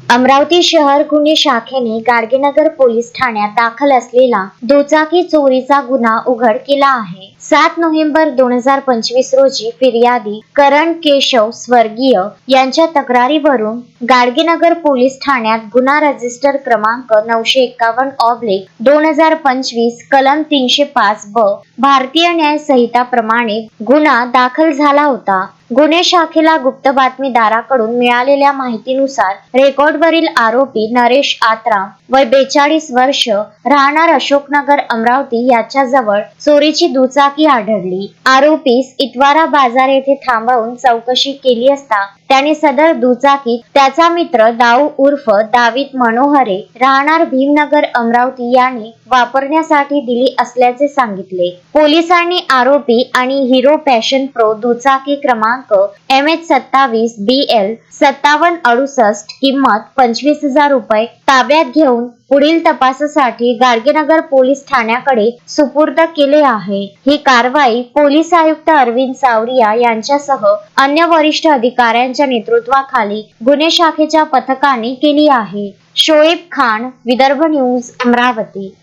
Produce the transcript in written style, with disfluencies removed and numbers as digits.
अमरावती शहर गुन्हे शाखेने गाडगेनगर पोलीस ठाण्यात दाखल असलेला दुचाकी चोरीचा गुन्हा उघड केला आहे। 7 नोव्हेंबर 2025 रोजी फिर्यादी करण केशव स्वर्गीय यांच्या तक्रारीवरून गाडगेनगर पोलीस ठाण्यात गुन्हा रजिस्टर क्रमांक 951/2025 कलम 305 ब भारतीय न्याय संहिता प्रमाणे गुन्हा दाखल झाला होता। गुन्हे शाखेला गुप्त बातमीदाराकडून मिळालेल्या माहितीनुसार रेकॉर्डवरील आरोपी नरेश आत्राम वय 42 वर्ष राहणार अशोकनगर अमरावती याच्याजवळ चोरीची दुचाकी आढळली। आरोपीस इतवारा बाजार येथे थांबवून चौकशी केली असता त्याने सदर दुचाकी त्याचा मित्र दाऊ उर्फ दावीद मनोहरे राहणार भीमनगर अमरावती याने वापरण्यासाठी दिली असल्याचे सांगितले। पोलिसांनी आरोपी आणि हिरो पॅशन प्रो दुचाकी क्रमांक MH27 BL 5768 किंमत 25,000 रुपये ताब्यात घेऊन पुढील तपासासाठी गाडगेनगर पोलीस ठाण्याकडे सुपूर्द केले आहे। ही कारवाई पोलीस आयुक्त अरविंद सावरिया यांच्यासह अन्य वरिष्ठ अधिकाऱ्यांच्या नेतृत्वाखाली गुन्हे शाखेच्या पथकाने केली आहे। शोएब खान, विदर्भ न्यूज, अमरावती।